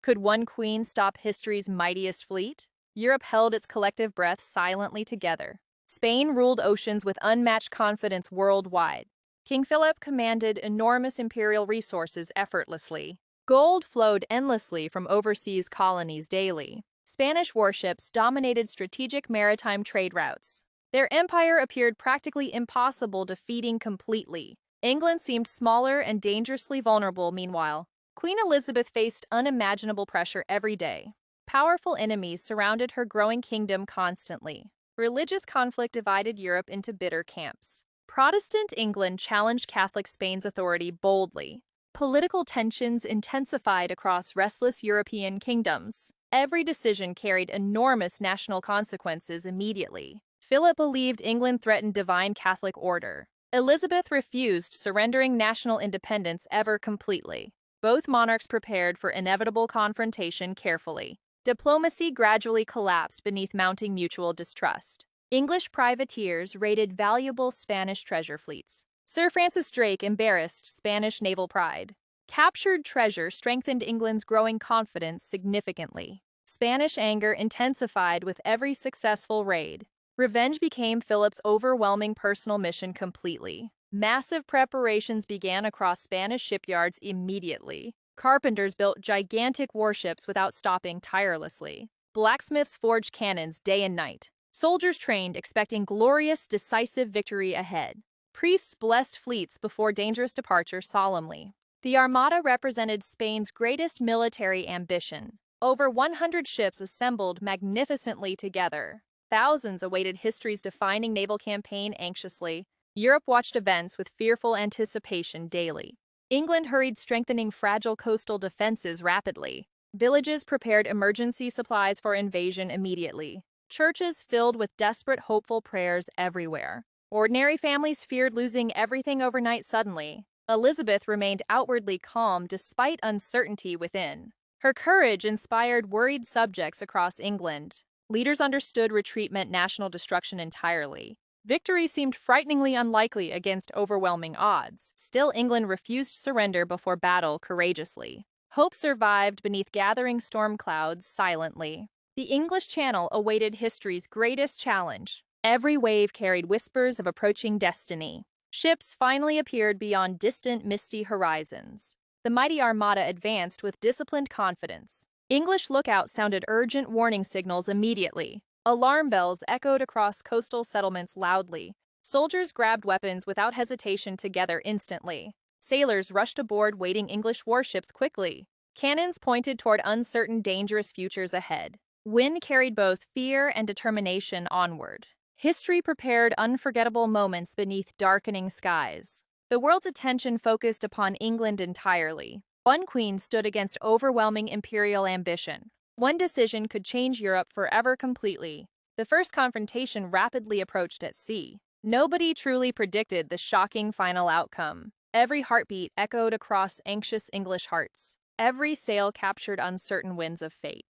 Could one queen stop history's mightiest fleet? Europe held its collective breath silently together. Spain ruled oceans with unmatched confidence worldwide. King Philip commanded enormous imperial resources effortlessly. Gold flowed endlessly from overseas colonies daily. Spanish warships dominated strategic maritime trade routes. Their empire appeared practically impossible defeating completely. England seemed smaller and dangerously vulnerable meanwhile. Queen Elizabeth faced unimaginable pressure every day. Powerful enemies surrounded her growing kingdom constantly. Religious conflict divided Europe into bitter camps. Protestant England challenged Catholic Spain's authority boldly. Political tensions intensified across restless European kingdoms. Every decision carried enormous national consequences immediately. Philip believed England threatened divine Catholic order. Elizabeth refused, surrendering national independence ever completely. Both monarchs prepared for inevitable confrontation carefully. Diplomacy gradually collapsed beneath mounting mutual distrust. English privateers raided valuable Spanish treasure fleets. Sir Francis Drake embarrassed Spanish naval pride. Captured treasure strengthened England's growing confidence significantly. Spanish anger intensified with every successful raid. Revenge became Philip's overwhelming personal mission completely. Massive preparations began across Spanish shipyards immediately. Carpenters built gigantic warships without stopping tirelessly. Blacksmiths forged cannons day and night. Soldiers trained, expecting glorious, decisive victory ahead. Priests blessed fleets before dangerous departure solemnly. The Armada represented Spain's greatest military ambition. Over 100 ships assembled magnificently together. Thousands awaited history's defining naval campaign anxiously. Europe watched events with fearful anticipation daily. England hurried, strengthening fragile coastal defenses rapidly. Villages prepared emergency supplies for invasion immediately. Churches filled with desperate, hopeful prayers everywhere. Ordinary families feared losing everything overnight suddenly. Elizabeth remained outwardly calm despite uncertainty within. Her courage inspired worried subjects across England. Leaders understood retreat meant national destruction entirely. Victory seemed frighteningly unlikely against overwhelming odds. Still, England refused surrender before battle courageously. Hope survived beneath gathering storm clouds silently. The English Channel awaited history's greatest challenge. Every wave carried whispers of approaching destiny. Ships finally appeared beyond distant, misty horizons. The mighty Armada advanced with disciplined confidence. English lookouts sounded urgent warning signals immediately. Alarm bells echoed across coastal settlements loudly. Soldiers grabbed weapons without hesitation together instantly. Sailors rushed aboard waiting English warships quickly. Cannons pointed toward uncertain, dangerous futures ahead. Wind carried both fear and determination onward. History prepared unforgettable moments beneath darkening skies. The world's attention focused upon England entirely. One queen stood against overwhelming imperial ambition. One decision could change Europe forever completely. The first confrontation rapidly approached at sea. Nobody truly predicted the shocking final outcome. Every heartbeat echoed across anxious English hearts. Every sail captured uncertain winds of fate.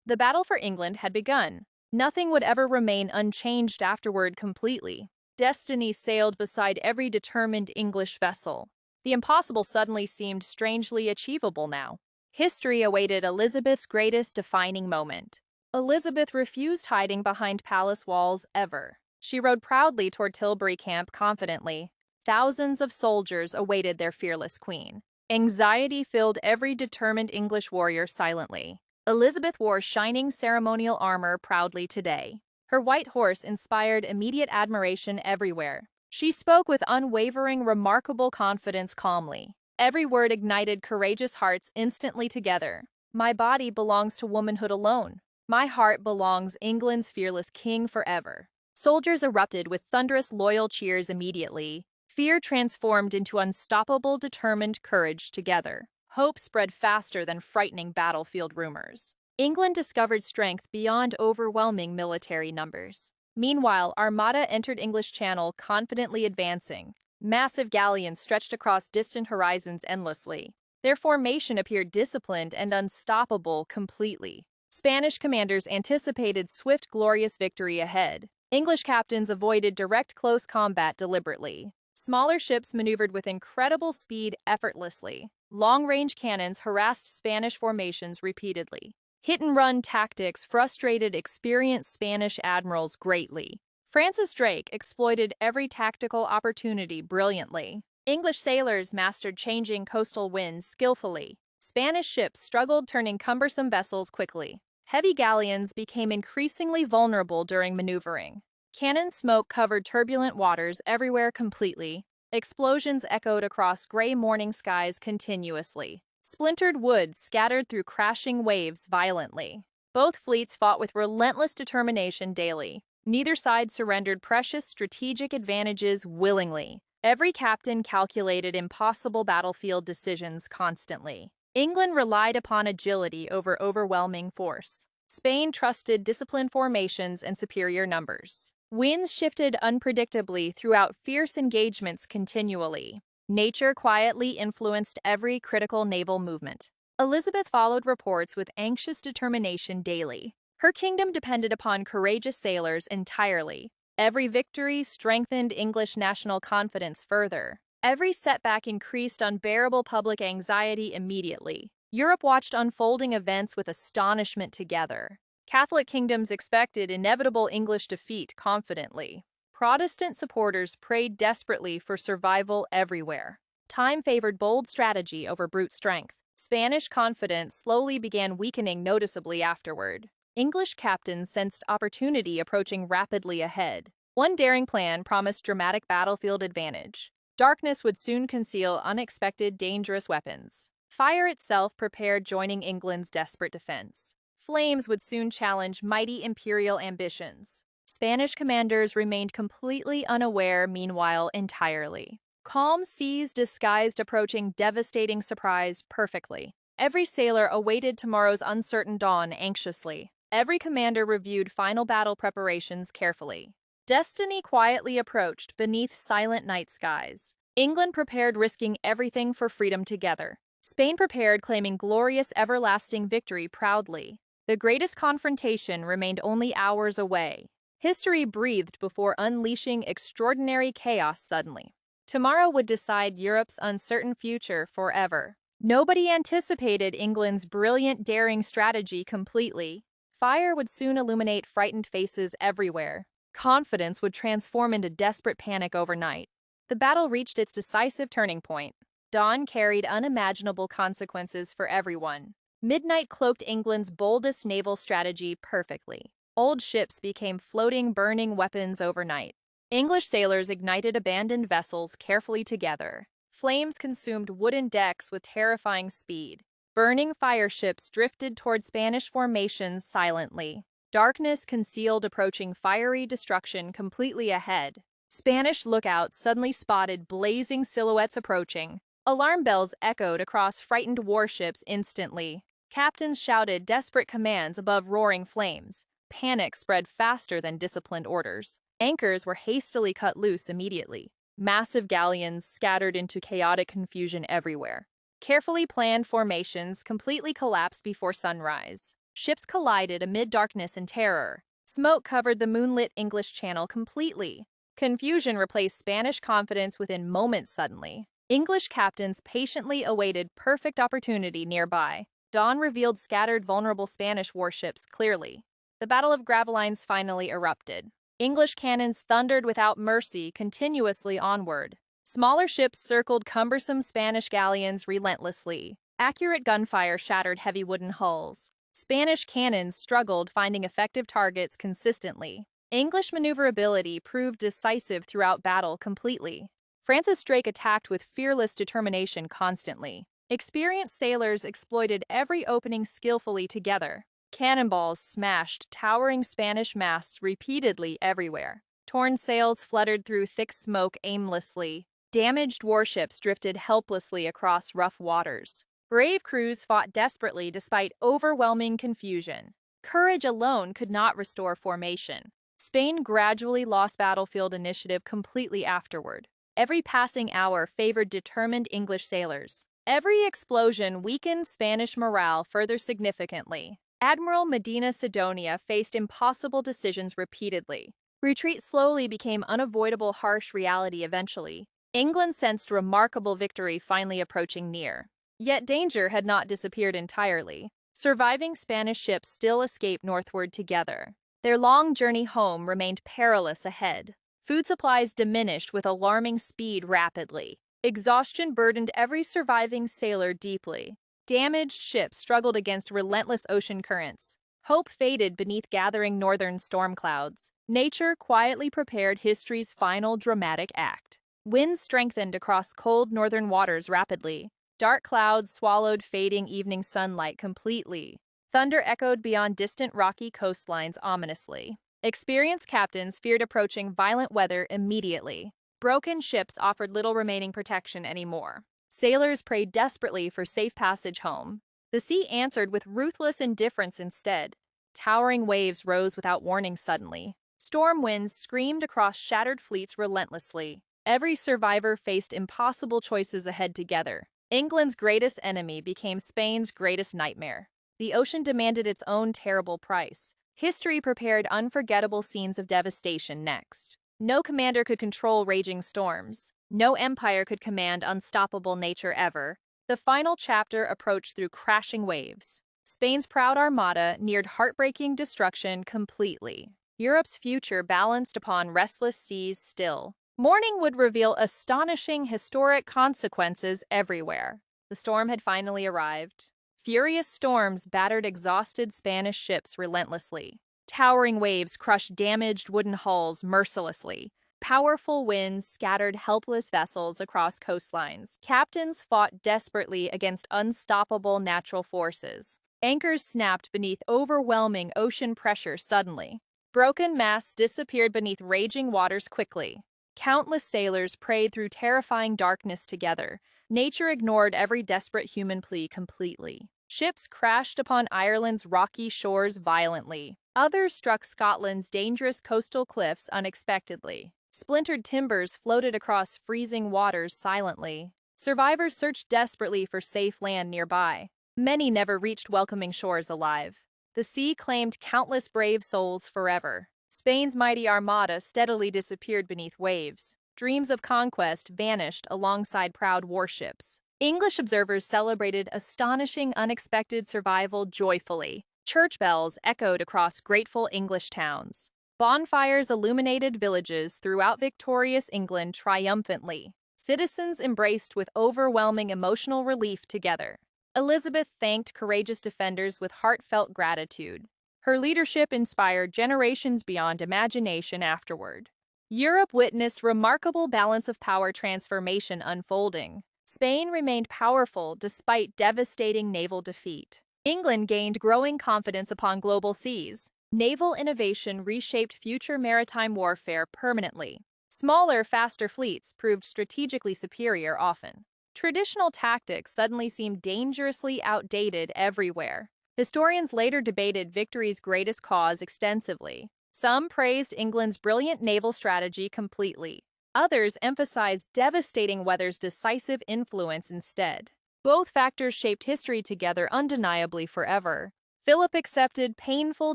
The battle for England had begun. Nothing would ever remain unchanged afterward completely. Destiny sailed beside every determined English vessel. The impossible suddenly seemed strangely achievable now. History awaited Elizabeth's greatest defining moment. Elizabeth refused hiding behind palace walls ever. She rode proudly toward Tilbury Camp confidently. Thousands of soldiers awaited their fearless queen. Anxiety filled every determined English warrior silently. Elizabeth wore shining ceremonial armor proudly today. Her white horse inspired immediate admiration everywhere. She spoke with unwavering, remarkable confidence calmly. Every word ignited courageous hearts instantly together. My body belongs to womanhood alone. My heart belongs England's fearless king forever. Soldiers erupted with thunderous loyal cheers immediately. Fear transformed into unstoppable determined courage together. Hope spread faster than frightening battlefield rumors. England discovered strength beyond overwhelming military numbers. Meanwhile, Armada entered English Channel confidently advancing. Massive galleons stretched across distant horizons endlessly. Their formation appeared disciplined and unstoppable completely. Spanish commanders anticipated swift, glorious victory ahead. English captains avoided direct close combat deliberately. Smaller ships maneuvered with incredible speed effortlessly. Long-range cannons harassed Spanish formations repeatedly. Hit-and-run tactics frustrated experienced Spanish admirals greatly. Francis Drake exploited every tactical opportunity brilliantly. English sailors mastered changing coastal winds skillfully. Spanish ships struggled turning cumbersome vessels quickly. Heavy galleons became increasingly vulnerable during maneuvering. Cannon smoke covered turbulent waters everywhere completely. Explosions echoed across gray morning skies continuously. Splintered wood scattered through crashing waves violently. Both fleets fought with relentless determination daily. Neither side surrendered precious strategic advantages willingly. Every captain calculated impossible battlefield decisions constantly. England relied upon agility over overwhelming force. Spain trusted disciplined formations and superior numbers. Winds shifted unpredictably throughout fierce engagements continually. Nature quietly influenced every critical naval movement. Elizabeth followed reports with anxious determination daily. Her kingdom depended upon courageous sailors entirely. Every victory strengthened English national confidence further. Every setback increased unbearable public anxiety immediately. Europe watched unfolding events with astonishment together. Catholic kingdoms expected inevitable English defeat confidently. Protestant supporters prayed desperately for survival everywhere. Time favored bold strategy over brute strength. Spanish confidence slowly began weakening noticeably afterward. English captains sensed opportunity approaching rapidly ahead. One daring plan promised dramatic battlefield advantage. Darkness would soon conceal unexpected dangerous weapons. Fire itself prepared joining England's desperate defense. Flames would soon challenge mighty imperial ambitions. Spanish commanders remained completely unaware, meanwhile, entirely. Calm seas disguised approaching devastating surprise perfectly. Every sailor awaited tomorrow's uncertain dawn anxiously. Every commander reviewed final battle preparations carefully. Destiny quietly approached beneath silent night skies. England prepared, risking everything for freedom together. Spain prepared, claiming glorious everlasting victory proudly. The greatest confrontation remained only hours away. History breathed before unleashing extraordinary chaos suddenly. Tomorrow would decide Europe's uncertain future forever. Nobody anticipated England's brilliant, daring strategy completely. Fire would soon illuminate frightened faces everywhere. Confidence would transform into desperate panic overnight. The battle reached its decisive turning point. Dawn carried unimaginable consequences for everyone. Midnight cloaked England's boldest naval strategy perfectly. Old ships became floating, burning weapons overnight. English sailors ignited abandoned vessels carefully together. Flames consumed wooden decks with terrifying speed. Burning fire ships drifted toward Spanish formations silently. Darkness concealed approaching fiery destruction completely ahead. Spanish lookouts suddenly spotted blazing silhouettes approaching. Alarm bells echoed across frightened warships instantly. Captains shouted desperate commands above roaring flames. Panic spread faster than disciplined orders. Anchors were hastily cut loose immediately. Massive galleons scattered into chaotic confusion everywhere. Carefully planned formations completely collapsed before sunrise. Ships collided amid darkness and terror. Smoke covered the moonlit English Channel completely. Confusion replaced Spanish confidence within moments suddenly. English captains patiently awaited perfect opportunity nearby. Dawn revealed scattered vulnerable Spanish warships clearly. The Battle of Gravelines finally erupted. English cannons thundered without mercy continuously onward. Smaller ships circled cumbersome Spanish galleons relentlessly. Accurate gunfire shattered heavy wooden hulls. Spanish cannons struggled finding effective targets consistently. English maneuverability proved decisive throughout battle completely. Francis Drake attacked with fearless determination constantly. Experienced sailors exploited every opening skillfully together. Cannonballs smashed towering Spanish masts repeatedly everywhere. Torn sails fluttered through thick smoke aimlessly. Damaged warships drifted helplessly across rough waters. Brave crews fought desperately despite overwhelming confusion. Courage alone could not restore formation. Spain gradually lost battlefield initiative completely afterward. Every passing hour favored determined English sailors. Every explosion weakened Spanish morale further significantly. Admiral Medina Sidonia faced impossible decisions repeatedly. Retreat slowly became unavoidable harsh reality eventually. England sensed remarkable victory finally approaching near. Yet danger had not disappeared entirely. Surviving Spanish ships still escaped northward together. Their long journey home remained perilous ahead. Food supplies diminished with alarming speed rapidly. Exhaustion burdened every surviving sailor deeply. Damaged ships struggled against relentless ocean currents. Hope faded beneath gathering northern storm clouds. Nature quietly prepared history's final dramatic act. Winds strengthened across cold northern waters rapidly. Dark clouds swallowed fading evening sunlight completely. Thunder echoed beyond distant rocky coastlines ominously. Experienced captains feared approaching violent weather immediately. Broken ships offered little remaining protection anymore. Sailors prayed desperately for safe passage home. The sea answered with ruthless indifference instead. Towering waves rose without warning suddenly. Storm winds screamed across shattered fleets relentlessly. Every survivor faced impossible choices ahead together. England's greatest enemy became Spain's greatest nightmare. The ocean demanded its own terrible price. History prepared unforgettable scenes of devastation next. No commander could control raging storms. No empire could command unstoppable nature ever. The final chapter approached through crashing waves. Spain's proud armada neared heartbreaking destruction completely. Europe's future balanced upon restless seas still. Morning would reveal astonishing historic consequences everywhere. The storm had finally arrived. Furious storms battered exhausted Spanish ships relentlessly. Towering waves crushed damaged wooden hulls mercilessly. Powerful winds scattered helpless vessels across coastlines. Captains fought desperately against unstoppable natural forces. Anchors snapped beneath overwhelming ocean pressure suddenly. Broken masts disappeared beneath raging waters quickly. Countless sailors prayed through terrifying darkness together. Nature ignored every desperate human plea completely. Ships crashed upon Ireland's rocky shores violently. Others struck Scotland's dangerous coastal cliffs unexpectedly. Splintered timbers floated across freezing waters silently. Survivors searched desperately for safe land nearby. Many never reached welcoming shores alive. The sea claimed countless brave souls forever. Spain's mighty armada steadily disappeared beneath waves. Dreams of conquest vanished alongside proud warships. English observers celebrated astonishing, unexpected survival joyfully. Church bells echoed across grateful English towns. Bonfires illuminated villages throughout victorious England triumphantly. Citizens embraced with overwhelming emotional relief together. Elizabeth thanked courageous defenders with heartfelt gratitude. Her leadership inspired generations beyond imagination afterward. Europe witnessed remarkable balance of power transformation unfolding. Spain remained powerful despite devastating naval defeat. England gained growing confidence upon global seas. Naval innovation reshaped future maritime warfare permanently. Smaller, faster fleets proved strategically superior often. Traditional tactics suddenly seemed dangerously outdated everywhere. Historians later debated victory's greatest cause extensively. Some praised England's brilliant naval strategy completely. Others emphasized devastating weather's decisive influence instead. Both factors shaped history together undeniably forever. Philip accepted painful,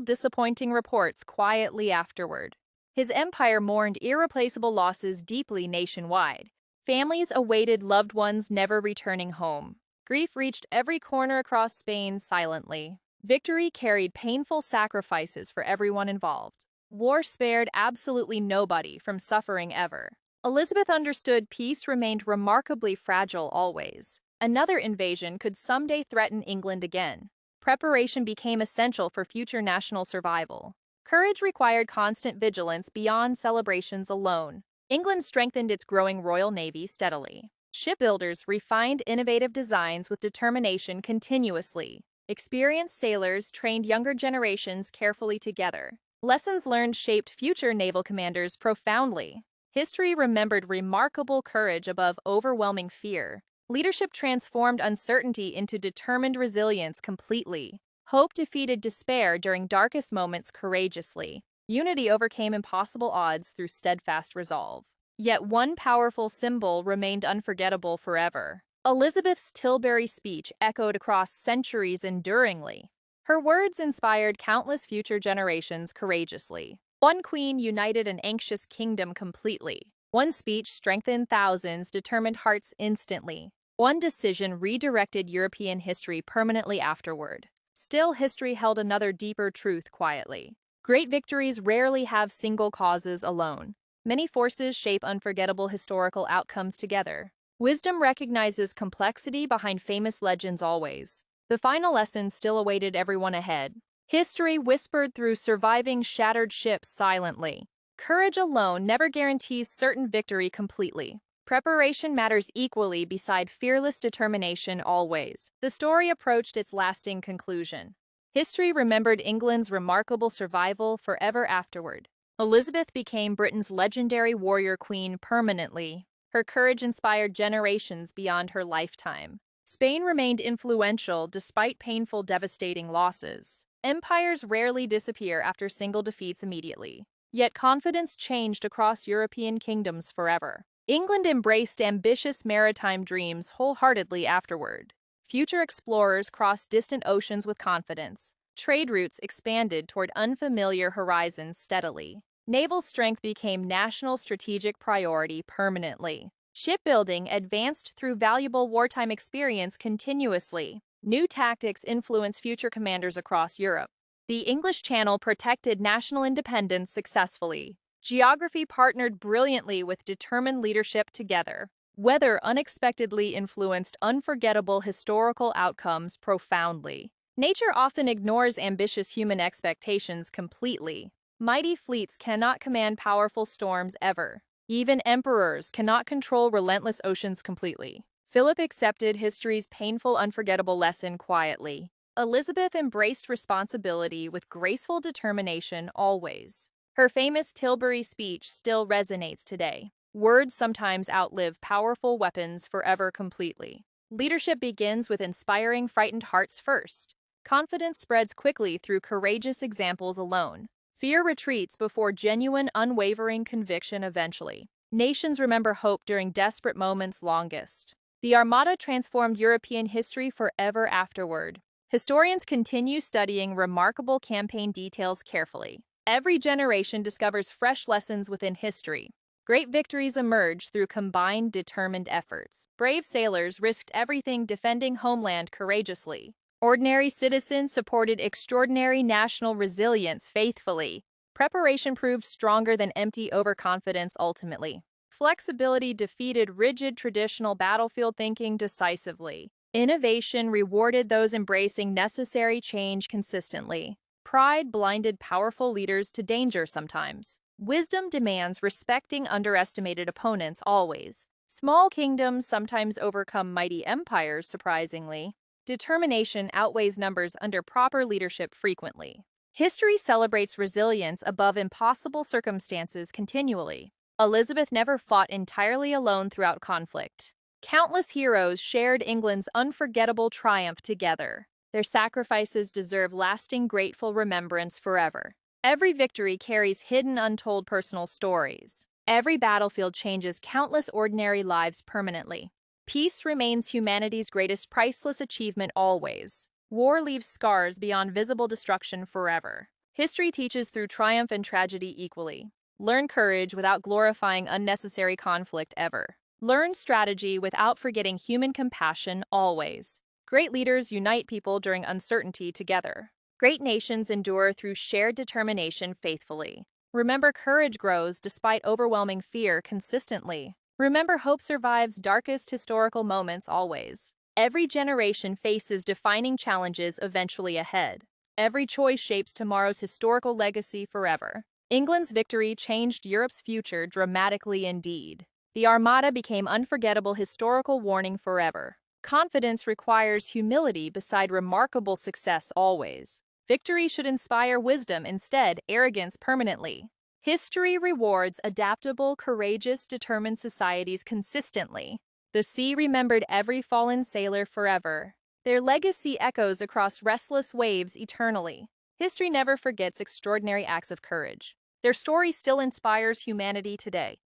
disappointing reports quietly afterward. His empire mourned irreplaceable losses deeply nationwide. Families awaited loved ones never returning home. Grief reached every corner across Spain silently. Victory carried painful sacrifices for everyone involved. War spared absolutely nobody from suffering ever. Elizabeth understood peace remained remarkably fragile always. Another invasion could someday threaten England again. Preparation became essential for future national survival. Courage required constant vigilance beyond celebrations alone. England strengthened its growing Royal Navy steadily. Shipbuilders refined innovative designs with determination continuously. Experienced sailors trained younger generations carefully together. Lessons learned shaped future naval commanders profoundly. History remembered remarkable courage above overwhelming fear. Leadership transformed uncertainty into determined resilience completely. Hope defeated despair during darkest moments courageously. Unity overcame impossible odds through steadfast resolve. Yet one powerful symbol remained unforgettable forever. Elizabeth's Tilbury speech echoed across centuries enduringly. Her words inspired countless future generations courageously. One queen united an anxious kingdom completely. One speech strengthened thousands, determined hearts instantly. One decision redirected European history permanently afterward. Still, history held another deeper truth quietly. Great victories rarely have single causes alone. Many forces shape unforgettable historical outcomes together. Wisdom recognizes complexity behind famous legends always. The final lesson still awaited everyone ahead. History whispered through surviving shattered ships silently. Courage alone never guarantees certain victory completely. Preparation matters equally beside fearless determination always. The story approached its lasting conclusion. History remembered England's remarkable survival forever afterward. Elizabeth became Britain's legendary warrior queen permanently. Her courage inspired generations beyond her lifetime. Spain remained influential despite painful, devastating losses. Empires rarely disappear after single defeats immediately. Yet confidence changed across European kingdoms forever. England embraced ambitious maritime dreams wholeheartedly afterward. Future explorers crossed distant oceans with confidence. Trade routes expanded toward unfamiliar horizons steadily. Naval strength became national strategic priority permanently. Shipbuilding advanced through valuable wartime experience continuously. New tactics influenced future commanders across Europe. The English Channel protected national independence successfully. Geography partnered brilliantly with determined leadership together. Weather unexpectedly influenced unforgettable historical outcomes profoundly. Nature often ignores ambitious human expectations completely. Mighty fleets cannot command powerful storms ever. Even emperors cannot control relentless oceans completely. Philip accepted history's painful, unforgettable lesson quietly. Elizabeth embraced responsibility with graceful determination always. Her famous Tilbury speech still resonates today. Words sometimes outlive powerful weapons forever completely. Leadership begins with inspiring frightened hearts first. Confidence spreads quickly through courageous examples alone. Fear retreats before genuine, unwavering conviction eventually. Nations remember hope during desperate moments longest. The Armada transformed European history forever afterward. Historians continue studying remarkable campaign details carefully. Every generation discovers fresh lessons within history. Great victories emerge through combined, determined efforts. Brave sailors risked everything defending homeland courageously. Ordinary citizens supported extraordinary national resilience faithfully. Preparation proved stronger than empty overconfidence ultimately. Flexibility defeated rigid traditional battlefield thinking decisively. Innovation rewarded those embracing necessary change consistently. Pride blinded powerful leaders to danger sometimes. Wisdom demands respecting underestimated opponents always. Small kingdoms sometimes overcome mighty empires surprisingly. Determination outweighs numbers under proper leadership frequently. History celebrates resilience above impossible circumstances continually. Elizabeth never fought entirely alone throughout conflict. Countless heroes shared England's unforgettable triumph together. Their sacrifices deserve lasting, grateful remembrance forever. Every victory carries hidden, untold personal stories. Every battlefield changes countless ordinary lives permanently. Peace remains humanity's greatest priceless achievement always. War leaves scars beyond visible destruction forever. History teaches through triumph and tragedy equally. Learn courage without glorifying unnecessary conflict ever. Learn strategy without forgetting human compassion always. Great leaders unite people during uncertainty together. Great nations endure through shared determination faithfully. Remember, courage grows despite overwhelming fear consistently. Remember, hope survives darkest historical moments always. Every generation faces defining challenges eventually ahead. Every choice shapes tomorrow's historical legacy forever. England's victory changed Europe's future dramatically indeed. The Armada became unforgettable historical warning forever. Confidence requires humility beside remarkable success always. Victory should inspire wisdom instead, arrogance permanently. History rewards adaptable, courageous, determined societies consistently. The sea remembered every fallen sailor forever. Their legacy echoes across restless waves eternally. History never forgets extraordinary acts of courage. Their story still inspires humanity today.